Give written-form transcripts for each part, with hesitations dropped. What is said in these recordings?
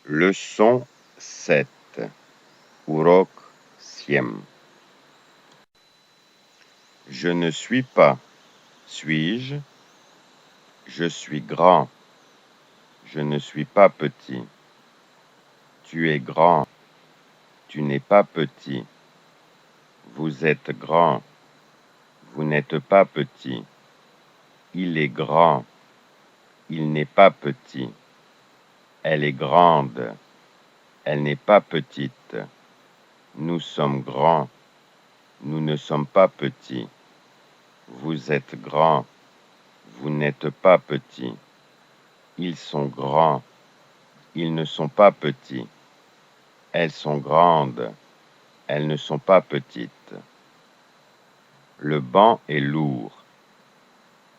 Leçon 7. Urok 7. Je ne suis pas, suis-je? Je suis grand. Je ne suis pas petit. Tu es grand. Tu n'es pas petit. Vous êtes grand. Vous n'êtes pas petit. Il est grand. Il n'est pas petit. Elle est grande. Elle n'est pas petite. Nous sommes grands. Nous ne sommes pas petits. Vous êtes grand. Vous n'êtes pas petit. Ils sont grands. Ils ne sont pas petits. Elles sont grandes. Elles ne sont pas petites. Le banc est lourd.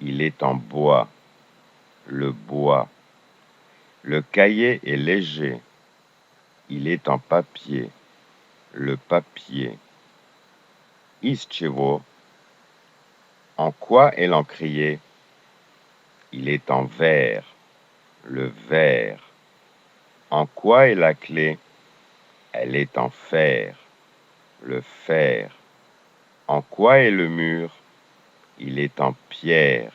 Il est en bois. Le bois. Le cahier est léger. Il est en papier. Le papier. Из чего? En quoi est l'encrier? Il est en verre. Le verre. En quoi est la clé? Elle est en fer. Le fer. En quoi est le mur? Il est en pierre.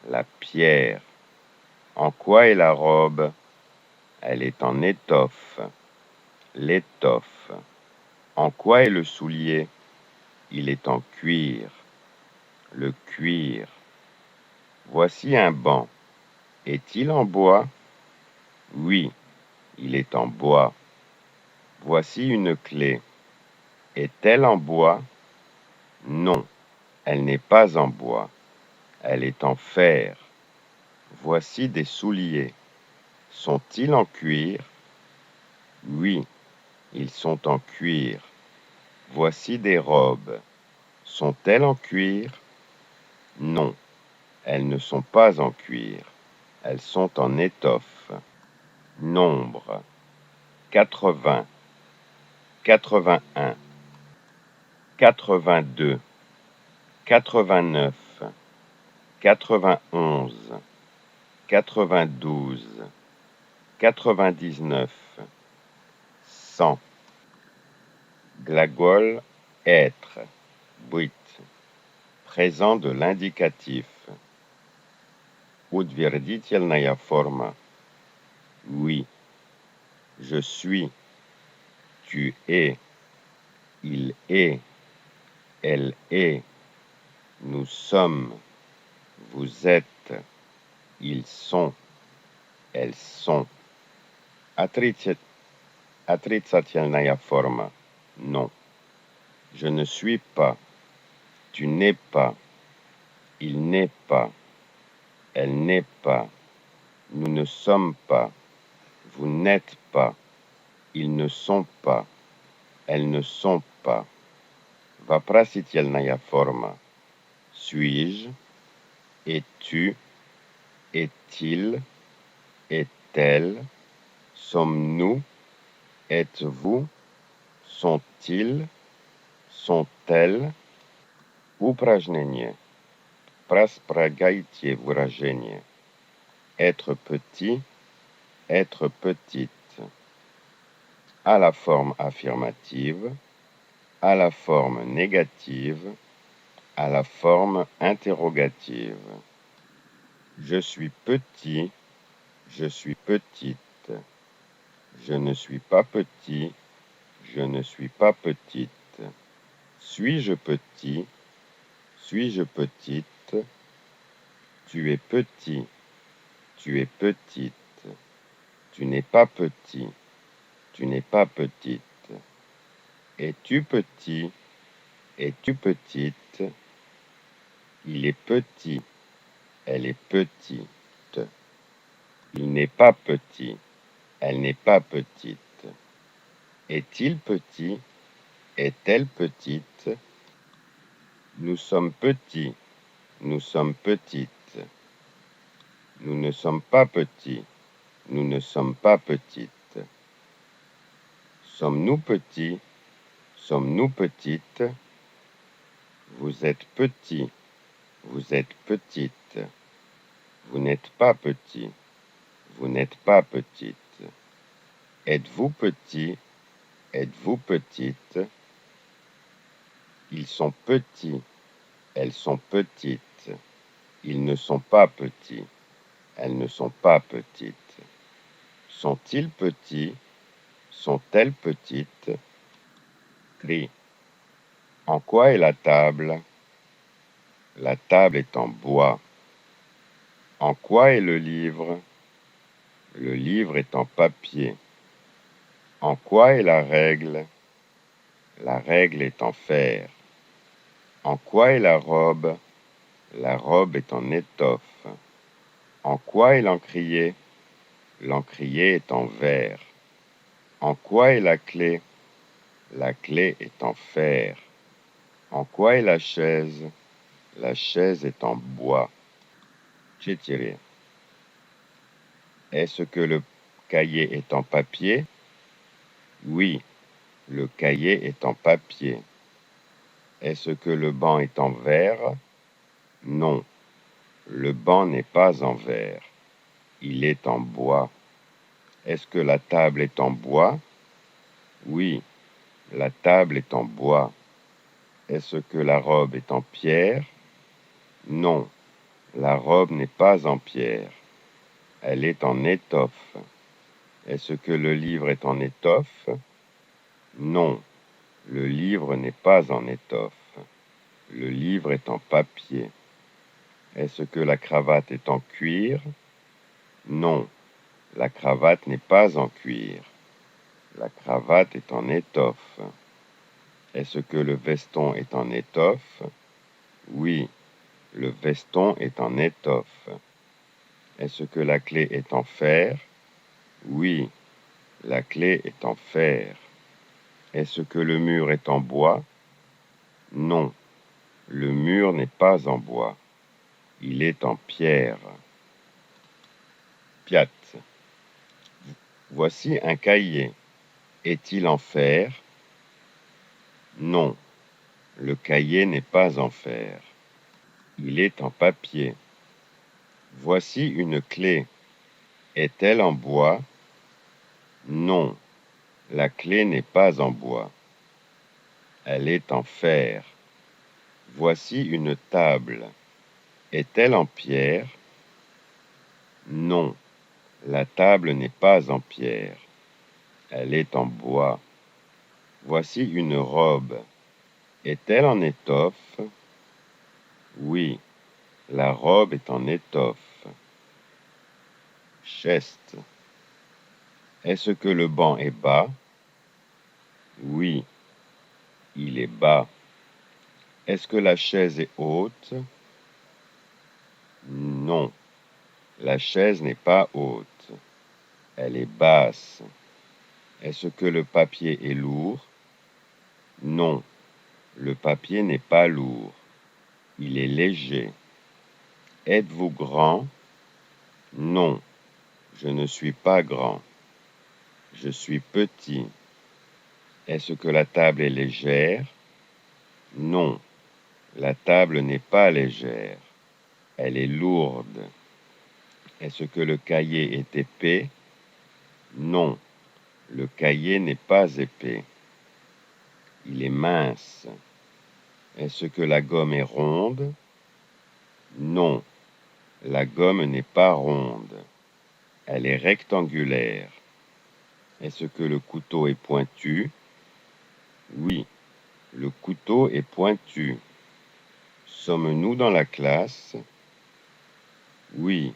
La pierre. En quoi est la robe? Elle est en étoffe. L'étoffe. En quoi est le soulier? Il est en cuir. Le cuir. Voici un banc. Est-il en bois? Oui, il est en bois. Voici une clé. Est-elle en bois? Non, elle n'est pas en bois. Elle est en fer. Voici des souliers. Sont-ils en cuir? Oui, ils sont en cuir. Voici des robes. Sont-elles en cuir? Non, elles ne sont pas en cuir. Elles sont en étoffe. Nombre. 80, 81, 82, 89, 91, 92, 99, 100. Glagole être, быть, présent de l'indicatif. Утвердительная форма. Oui, je suis, tu es, il est, elle est, nous sommes, vous êtes, ils sont, elles sont. Отрицательная форма. Non. Je ne suis pas. Tu n'es pas. Il n'est pas. Elle n'est pas. Nous ne sommes pas. Vous n'êtes pas. Ils ne sont pas. Elles ne sont pas. Вопросительная форма. Suis-je? Es-tu? Est-il? Est-elle? Sommes-nous? Êtes-vous? Sont-ils? Sont-elles? Упражнение. Проспрогайте выражение. Être petit, être petite. À la forme affirmative, à la forme négative, à la forme interrogative. Je suis petit, je suis petite. Je ne suis pas petit, je ne suis pas petite. Suis-je petit? Suis-je petite? Tu es petit, tu es petite. Tu n'es pas petit, tu n'es pas petite. Es-tu petit? Es-tu petite? Il est petit, elle est petite. Il n'est pas petit, elle n'est pas petite. Est-il petit? Est-elle petite? Nous sommes petits, nous sommes petites. Nous ne sommes pas petits, nous ne sommes pas petites. Sommes-nous petits? Sommes-nous petites? Vous êtes petit, vous êtes petite. Vous n'êtes pas petit, vous n'êtes pas petite. Êtes-vous petit? Êtes-vous petite? Ils sont petits. Elles sont petites. Ils ne sont pas petits. Elles ne sont pas petites. Sont-ils petits? Sont-elles petites? Cri. En quoi est la table? La table est en bois. En quoi est le livre? Le livre est en papier. En quoi est la règle? La règle est en fer. En quoi est la robe? La robe est en étoffe. En quoi est l'encrier? L'encrier est en verre. En quoi est la clé? La clé est en fer. En quoi est la chaise? La chaise est en bois. Четыре. Est-ce que le cahier est en papier? Oui, le cahier est en papier. Est-ce que le banc est en verre? Non, le banc n'est pas en verre. Il est en bois. Est-ce que la table est en bois? Oui, la table est en bois. Est-ce que la robe est en pierre? Non, la robe n'est pas en pierre. Elle est en étoffe. Est-ce que le livre est en étoffe? Non, le livre n'est pas en étoffe. Le livre est en papier. Est-ce que la cravate est en cuir? Non, la cravate n'est pas en cuir. La cravate est en étoffe. Est-ce que le veston est en étoffe? Oui, le veston est en étoffe. Est-ce que la clé est en fer? Oui, la clé est en fer. Est-ce que le mur est en bois? Non, le mur n'est pas en bois. Il est en pierre. Piat. Voici un cahier. Est-il en fer? Non, le cahier n'est pas en fer. Il est en papier. Voici une clé. Est-elle en bois? Non, la clé n'est pas en bois. Elle est en fer. Voici une table. Est-elle en pierre? Non, la table n'est pas en pierre. Elle est en bois. Voici une robe. Est-elle en étoffe? Oui, la robe est en étoffe. Cheste. Est-ce que le banc est bas? Oui, il est bas. Est-ce que la chaise est haute? Non, la chaise n'est pas haute. Elle est basse. Est-ce que le papier est lourd? Non, le papier n'est pas lourd. Il est léger. Êtes-vous grand? Non, je ne suis pas grand. Je suis petit. Est-ce que la table est légère? Non, la table n'est pas légère. Elle est lourde. Est-ce que le cahier est épais? Non, le cahier n'est pas épais. Il est mince. Est-ce que la gomme est ronde? Non, la gomme n'est pas ronde. Elle est rectangulaire. Est-ce que le couteau est pointu? Oui, le couteau est pointu. Sommes-nous dans la classe? Oui,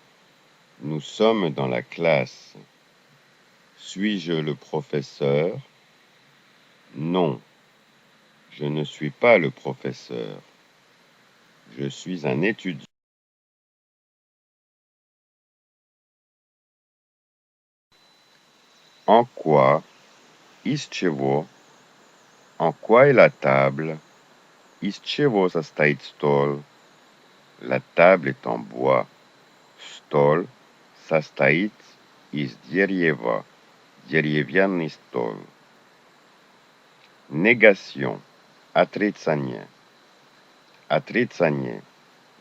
nous sommes dans la classe. Suis-je le professeur? Non, je ne suis pas le professeur. Je suis un étudiant. En quoi? Из чего? En quoi est la table? Из чего состоит стол? La table est en bois. Стол состоит из дерева. Деревянный стол. Négation. Отрицание. Отрицание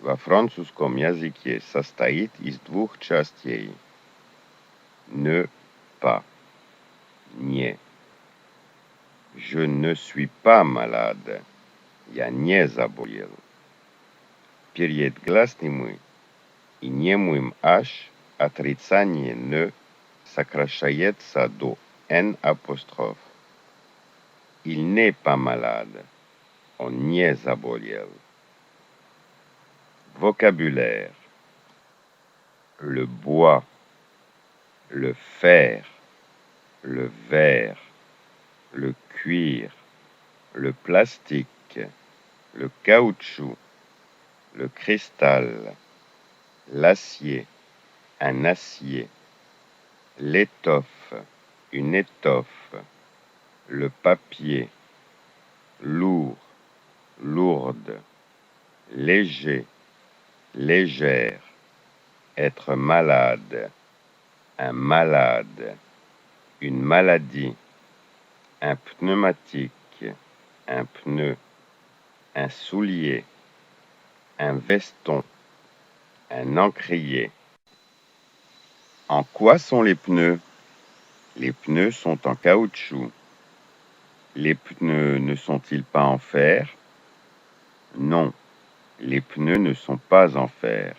во французском языке состоит из двух частей. Ne pas. Je ne suis pas malade. Я не заболел. Перед гласными и немым «h» отрицание «ne» сокращается до «n» апостроф. Il n'est pas malade. On не заболел. Vocabulaire. Le bois, le fer, le verre, le cuir, le plastique, le caoutchouc, le cristal, l'acier, un acier, l'étoffe, une étoffe, le papier, lourd, lourde, léger, légère, être malade, un malade, une maladie, un pneumatique, un pneu, un soulier, un veston, un encrier. En quoi sont les pneus? Les pneus sont en caoutchouc. Les pneus ne sont-ils pas en fer? Non, les pneus ne sont pas en fer.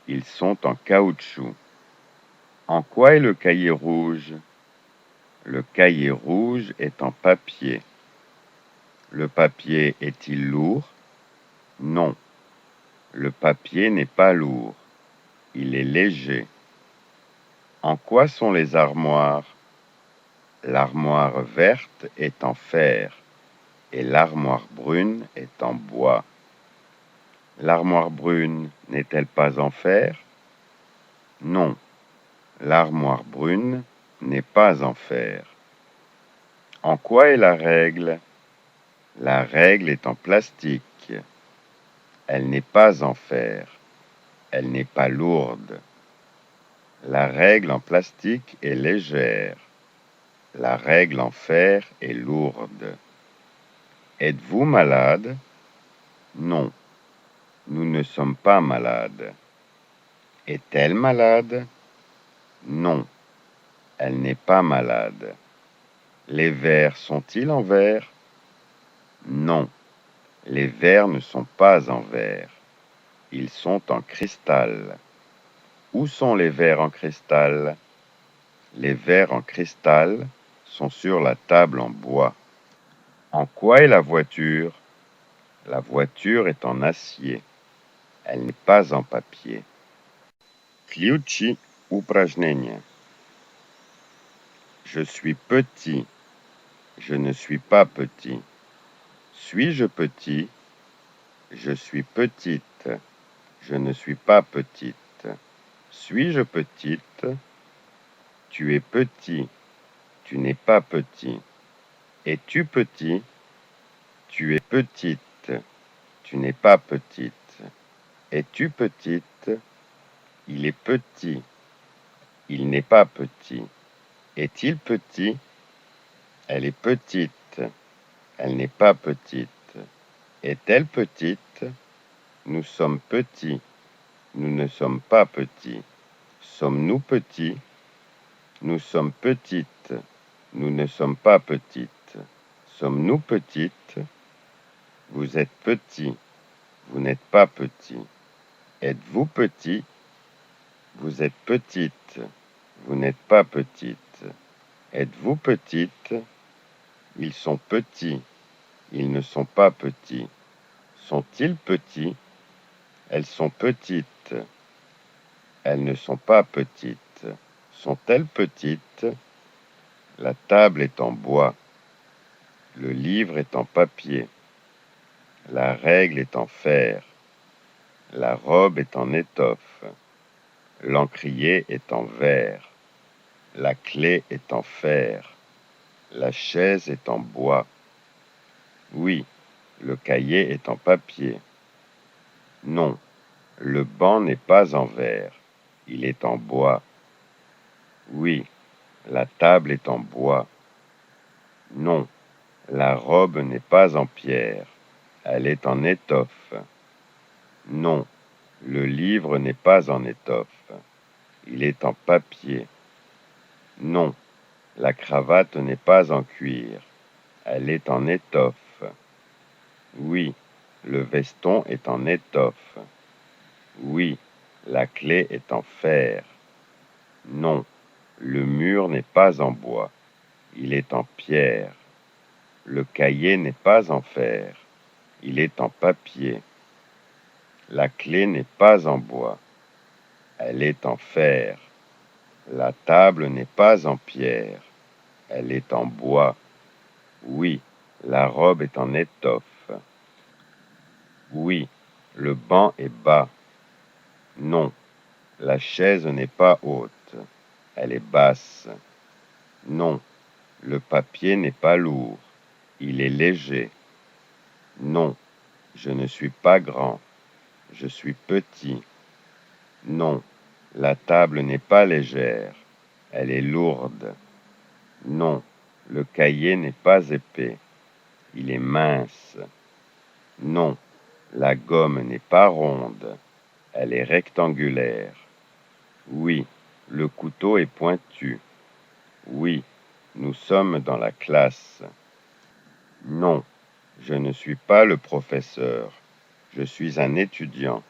Ils sont en caoutchouc. En quoi est le cahier rouge? Le cahier rouge est en papier. Le papier est-il lourd? Non, le papier n'est pas lourd. Il est léger. En quoi sont les armoires? L'armoire verte est en fer et l'armoire brune est en bois. L'armoire brune n'est-elle pas en fer? Non, l'armoire brune n'est pas en fer. En quoi est la règle? La règle est en plastique. Elle n'est pas en fer. Elle n'est pas lourde. La règle en plastique est légère. La règle en fer est lourde. Êtes-vous malade? Non, nous ne sommes pas malades. Est-elle malade? Non, elle n'est pas malade. Les verres sont-ils en verre? Non, les verres ne sont pas en verre. Ils sont en cristal. Où sont les verres en cristal? Les verres en cristal sont sur la table en bois. En quoi est la voiture? La voiture est en acier. Elle n'est pas en papier. Ключи упражнения. Je suis petit. Je ne suis pas petit. Suis-je petit? Je suis petite. Je ne suis pas petite. Suis-je petite? Tu es petit. Tu n'es pas petit. Es-tu petit? Tu es petite. Tu n'es pas petite. Es-tu petite? Il est petit. Il n'est pas petit. Est-il petit? Elle est petite. Elle n'est pas petite. Est-elle petite? Nous sommes petits. Nous ne sommes pas petits. Sommes-nous petits? Nous sommes petites. Nous ne sommes pas petites. Sommes-nous petites? Vous êtes petit. Vous n'êtes pas petit. Êtes-vous petit? Vous êtes petite. Vous n'êtes pas petite. Êtes-vous petite? Ils sont petits. Ils ne sont pas petits. Sont-ils petits? Elles sont petites. Elles ne sont pas petites. Sont-elles petites? La table est en bois. Le livre est en papier. La règle est en fer. La robe est en étoffe. L'encrier est en verre. La clé est en fer. La chaise est en bois. Oui, le cahier est en papier. Non, le banc n'est pas en verre. Il est en bois. Oui, la table est en bois. Non, la robe n'est pas en pierre. Elle est en étoffe. Non, le livre n'est pas en étoffe. Il est en papier. Non, la cravate n'est pas en cuir. Elle est en étoffe. Oui, le veston est en étoffe. Oui, la clé est en fer. Non, le mur n'est pas en bois, il est en pierre. Le cahier n'est pas en fer, il est en papier. La clé n'est pas en bois, elle est en fer. La table n'est pas en pierre, elle est en bois. Oui, la robe est en étoffe. Oui, le banc est bas. Non, la chaise n'est pas haute, elle est basse. Non, le papier n'est pas lourd, il est léger. Non, je ne suis pas grand, je suis petit. Non, la table n'est pas légère, elle est lourde. Non, le cahier n'est pas épais, il est mince. Non, la gomme n'est pas ronde, elle est rectangulaire. Oui, le couteau est pointu. Oui, nous sommes dans la classe. Non, je ne suis pas le professeur, je suis un étudiant.